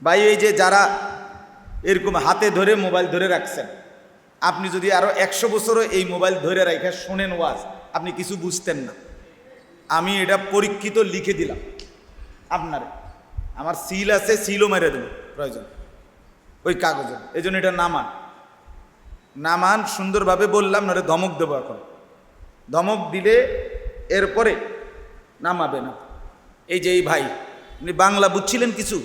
ভাই এই যে যারা এরকম হাতে ধরে মোবাইল ধরে রাখছেন, আপনি যদি আরো 100 বছরও এই মোবাইল ধরে রাখা শোনেন ওয়াজ, আপনি কিছু বুঝতেন না। আমি এটা পরীক্ষিত লিখে দিলাম আপনারে, আমার সিল আছে, সিলও মেরে দেব প্রয়োজন ওই কাগজে। এই জন্য এটা নামান, নামান সুন্দরভাবে বললাম, না ধমক দেবো। এখন ধমক দিলে এরপরে নামাবে না। এই যে এই ভাই, উনি বাংলা বুঝছিলেন কিছু?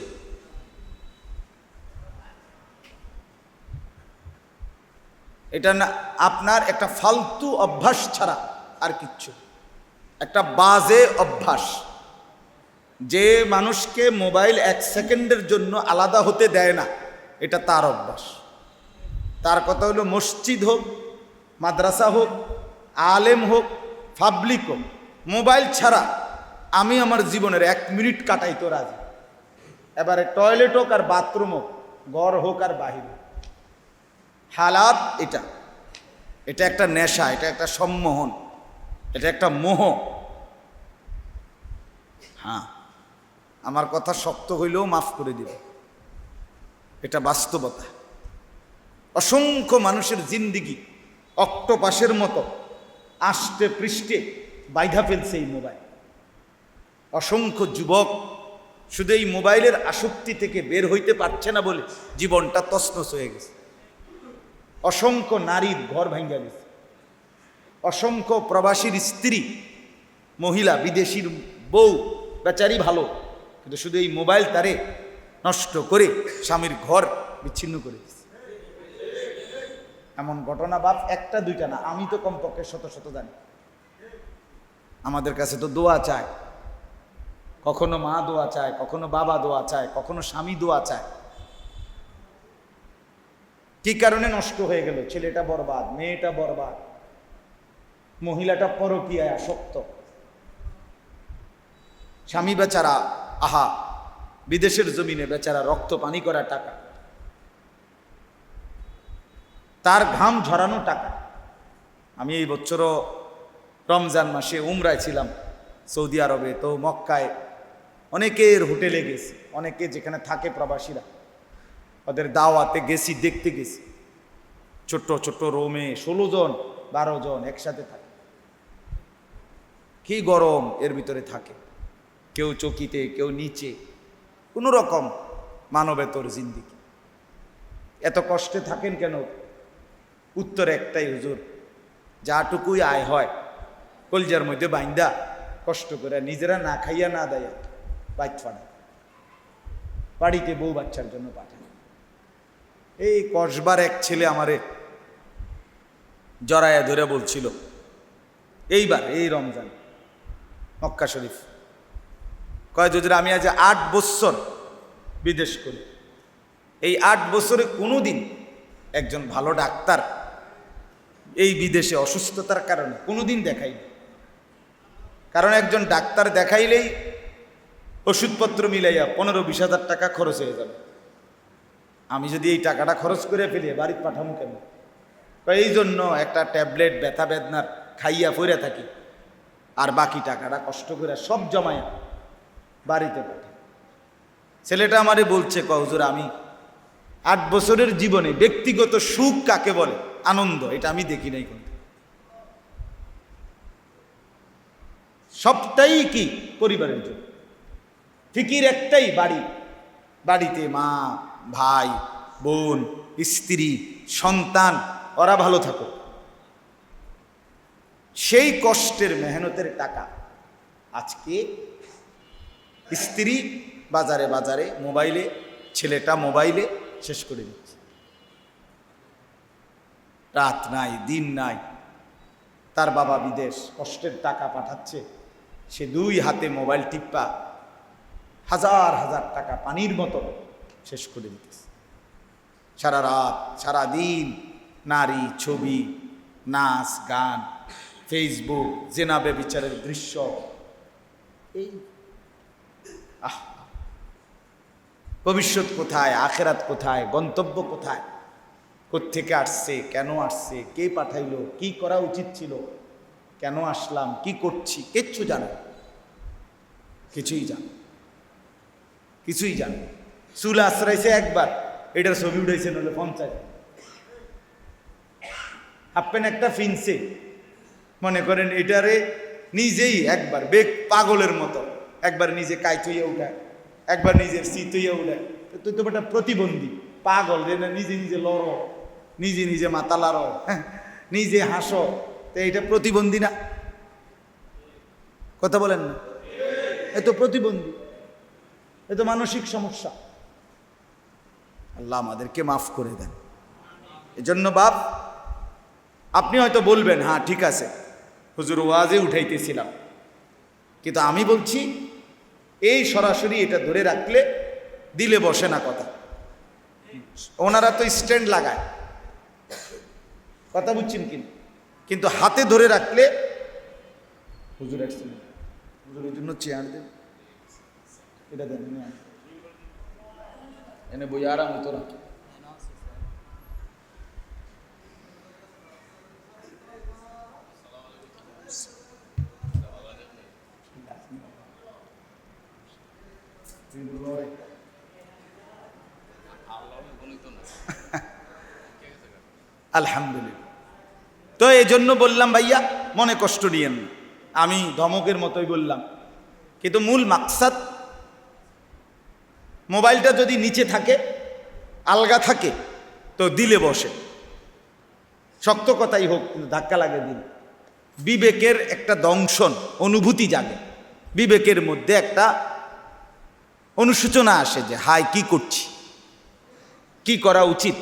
এটা না, আপনার একটা ফালতু অভ্যাস ছাড়া আর কিচ্ছু, একটা বাজে অভ্যাস। যে মানুষকে মোবাইল 1 সেকেন্ডের জন্য আলাদা হতে দেয় না, এটা তার অভ্যাস। তার কথা হলো মসজিদ হোক, মাদ্রাসা হোক, আলেম হোক, পাবলিক হোক, মোবাইল ছাড়া আমি আমার জীবনের 1 মিনিট কাটাইতে রাজি। এবারে টয়লেট হোক আর বাথরুম হোক, ঘর হোক আর বাহির হোক, হালাত এটা। এটা একটা নেশা, এটা একটা সম্মোহন, এটা একটা মোহ। হ্যাঁ, আমার কথা শক্ত হইলেও মাফ করে দিবে, এটা বাস্তবতা। অসংখ্য মানুষের জিন্দিগি অক্টোপাসের মতো আষ্টে পৃষ্ঠে বাইধা ফেলছে এই মোবাইল। অসংখ্য যুবক শুধু এই মোবাইলের আসক্তি থেকে বের হইতে পারছে না বলে জীবনটা তছনছ হয়ে গেছে। অসংখ্য নারীর ঘর ভাঙ্গা গেছে, অসংখ্য প্রবাসীর স্ত্রী, মহিলা, বিদেশির বউ বেচারি ভালো, কিন্তু শুধু এই মোবাইল তারে নষ্ট করে স্বামীর ঘর বিচ্ছিন্ন করে দিচ্ছে। এমন ঘটনা বাপ একটা দুইটা না, আমি তো কমপক্ষে শত শত জানি। আমাদের কাছে তো দোয়া চায়, কখনো মা দোয়া চায়, কখনো বাবা দোয়া চায়, কখনো স্বামী দোয়া চায়। কি কারণে নষ্ট হয়ে গেল? ছেলেটা বরবাদ, মেয়েটা বরবাদ, মহিলাটা পরকীয়ায় আসক্ত, স্বামী বেচারা আহা বিদেশের জমিনে বেচারা রক্ত পানি করা টাকা, তার ঘাম ঝরানো টাকা। আমি এই বছরও রমজান মাসে উমরায় ছিলাম সৌদি আরবে, তো মক্কায় অনেকের হোটেলে গেছি, অনেকে যেখানে থাকে প্রবাসীরা, ওদের দাওয়াতে গেছি, দেখতে গেছি। ছোট্ট ছোট্ট রুমে 16 জন 12 জন একসাথে থাকে, কি গরম এর ভিতরে থাকে, কেউ চকিতে, কেউ নিচে, কোনো রকম মানবেতর জিন্দিগি। এত কষ্টে থাকেন কেন? উত্তর একটাই, হুজুর যাটুকুই আয় হয় কলজার মধ্যে বাইন্দা কষ্ট করে নিজেরা না খাইয়া না দেয়া বাইক ফাড়ায়, বাড়িতে বউ বাচ্চার জন্য পাঠায়। এই কসবার এক ছেলে আমারে জড়ায়া ধরে বলছিল, এইবার এই রমজান মক্কা শরীফ, কয় হুজুর আমি আজ 8 বছর বিদেশ করি, এই 8 বছরে কোনোদিন একজন ভালো ডাক্তার এই বিদেশে অসুস্থতার কারণে কোনোদিন দেখাইনি। কারণ একজন ডাক্তার দেখাইলেই ওষুধপত্র মিলাইয়া 15-20 হাজার টাকা খরচ হয়ে যাবে। আমি যদি এই টাকাটা খরচ করে ফেলি বাড়িতে পাঠাবো কেন? এই জন্য একটা ট্যাবলেট ব্যথা বেদনার খাইয়া ফিরে থাকি, আর বাকি টাকাটা কষ্ট করে সব জমায়া বাড়িতে পাঠাই। ছেলেটা আমারে বলছে, হুজুর আমি 8 বছরের জীবনে ব্যক্তিগত সুখ কাকে বলে, আনন্দ, এটা আমি দেখি নাই কোন। সবটাই কি পরিবারের জন্য, ফিকির একটাই, বাড়িতে মা, ভাই, বোন, স্ত্রী, সন্তান, ওরা ভালো থাকো। সেই কষ্টের মেহনতের টাকা আজকে স্ত্রী বাজারে বাজারে, মোবাইলে, ছেলেটা মোবাইলে শেষ করে দিচ্ছে। রাত নাই, দিন নাই, তার বাবা বিদেশ, কষ্টের টাকা পাঠাচ্ছে, সে 2 হাতে মোবাইল টিপ্পা হাজার হাজার টাকা পানির মতো শেষ করে দিতেছে। সারা রাত সারা দিন নারী, ছবি, নাচ, গান, ফেসবুক, জেনা ব্যভিচারের দৃশ্য। এই ভবিষ্যৎ কোথায়? আখেরাত কোথায়? গন্তব্য কোথায়? কোত্থেকে আসছে? কেন আসছে? কে পাঠাইলো? কি করা উচিত ছিল? কেন আসলাম? কি করছি? কিচ্ছু জানে, কিছুই জানে। চুল আশ্রাইছে একবার, এটার ছবি উঠাইছে নলে 50। হাফ প্যান্ট একটা ফিনছে, মনে করেন এটারে নিজেই একবার বেগ পাগলের মতো একবার নিজে কাইতুইয়া উঠায়, একবার নিজের চিতুইয়া উঠায়। তুই তো একটা প্রতিবন্ধী পাগল, যে না নিজে নিজে লড়ো, নিজে নিজে মাথা লাড়ো, নিজে হাসো, তো এটা প্রতিবন্ধী না? কথা বলেন না? এ তো প্রতিবন্ধী, এ তো মানসিক সমস্যা। আল্লাহ আমাদেরকে মাফ করে দেন। এজন্য বাপ, আপনি হয়তো বলবেন হ্যাঁ ঠিক আছে হুজুর ওয়াজে উঠাইতেছিলাম, কিন্তু আমি বলছি এই সরাসরি এটা ধরে রাখলে দিলে বসে না কথা। ওনারা তো স্ট্যান্ড লাগায়, কথা বুঝছেন কিন্তু হাতে ধরে রাখলে হুজুর আসছেন, হুজুরের জন্য চেয়ার দেন, এটা দেন এনে বই আরাম হতো না। আলহামদুলিল্লাহ। তো এই জন্য বললাম ভাইয়া মনে কষ্ট নিয়েন না, আমি ধমকের মতোই বললাম, কিন্তু মূল মাকসাদ মোবাইলটা যদি নিচে থাকে, আলগা থাকে, তো দিলে বসে। শক্ত কথাই হোক কিন্তু ধাক্কা লাগে দিল, বিবেকের একটা দংশন, অনুভূতি জাগে, বিবেকের মধ্যে একটা অনুশোচনা আসে যে হায় কি করছি, কি করা উচিত।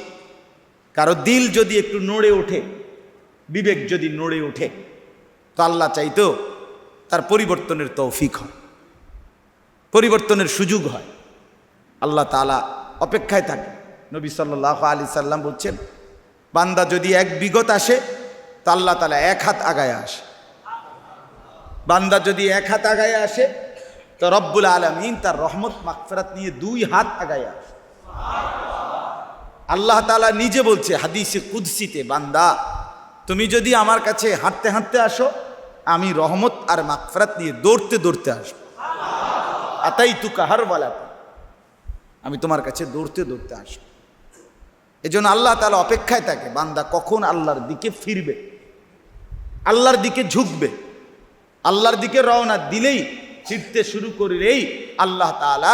কারো দিল যদি একটু নড়ে ওঠে, বিবেক যদি নড়ে ওঠে, তো আল্লাহ চাইতো তার পরিবর্তনের তৌফিক হয়, পরিবর্তনের সুযোগ হয়। আল্লাহ তাআলা অপেক্ষায় থাকে। নবী সাল্লাল্লাহু আলাইহি সাল্লাম বলছেন, বান্দা যদি 1 বিগত আসে তো আল্লাহ তাআলা 1 হাত আগায় আসে। বান্দা যদি 1 হাত আগায় আসে তো রব্বুল আলামিন তার রহমত মাগফিরাত নিয়ে 2 হাত আগায় আসে। আল্লাহ তাআলা নিজে বলছে হাদিসে কুদসিতে, বান্দা তুমি যদি আমার কাছে হাঁটতে হাঁটতে আসো, আমি রহমত আর মাগফিরাত নিয়ে দৌড়তে দৌড়তে আসবো। আতাইতুকা হারওয়ালা, আমি তোমার কাছে দৌড়তে দৌড়তে আসবো। এজন্য আল্লাহ তাআলা অপেক্ষায় থাকে বান্দা কখন আল্লাহর দিকে ফিরবে, আল্লাহর দিকে ঝুঁকবে। আল্লাহর দিকে রওনা দিলেই, ফিরতে শুরু করলেই আল্লাহ তাআলা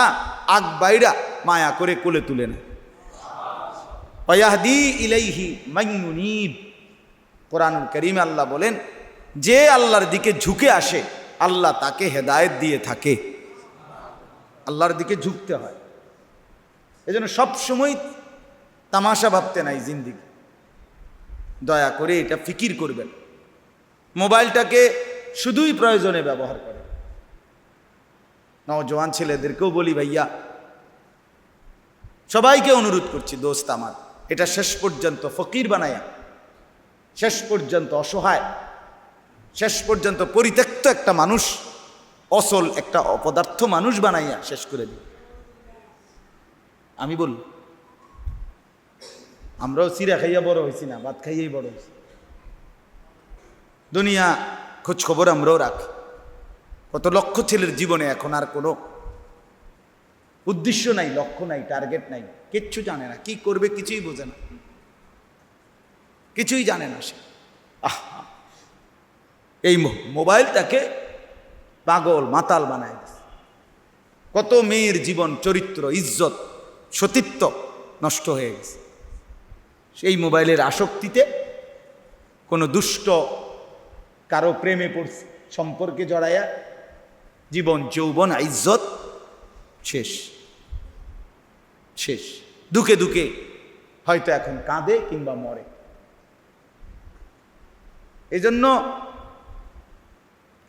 আগ বাইরা মায়া করে কোলে তুলে নেয়। ওয়াহদি ইলাইহি মান ইউনীব, কোরআনুল কারীমে আল্লাহ বলেন যে আল্লাহর দিকে ঝুঁকে আসে আল্লাহ তাকে হেদায়েত দিয়ে থাকে। আল্লাহর দিকে ঝুঁকতে হয়। এজন্য সবসময় তামাশা ভাবতে নাই জিন্দিগি, দয়া করে এটা ফিকির করবেন। মোবাইলটাকে শুধুই প্রয়োজনে ব্যবহার করে। নওজোয়ান ছেলেদেরকেও বলি, ভাইয়া সবাইকে অনুরোধ করছি, দোস্ত আমার, এটা শেষ পর্যন্ত ফকির বানায়া, শেষ পর্যন্ত অসহায়, শেষ পর্যন্ত পরিত্যক্ত একটা মানুষ, অসল একটা অপদার্থ মানুষ বানাইয়া শেষ করে দিই। আমি বল, আমরাও চিরা খাইয়া বড় হয়েছি না, ভাত খাইয়াই বড় হয়েছি। দুনিয়া খোঁজ খবর আমরাও রাখি। কত লক্ষ ছেলের জীবনে এখন আর কোনো উদ্দেশ্য নাই, লক্ষ্য নাই, টার্গেট নাই, কিচ্ছু জানে না, কি করবে কিছুই বোঝে না, কিছুই জানে না সে। এই মোবাইলটাকে পাগল মাতাল বানায় দিচ্ছে। কত মেয়ের জীবন, চরিত্র, ইজ্জত, সতীত্ব নষ্ট হয়ে গেছে সেই মোবাইলের আসক্তিতে। কোনো দুষ্ট কারো প্রেমে পড়ছে, সম্পর্কে জড়াইয়া জীবন, যৌবন, ইজ্জত শেষ শেষ। দুঃখে দুঃখে হয়তো এখন কাঁদে কিংবা মরে। এজন্য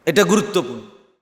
এটা গুরুত্বপূর্ণ।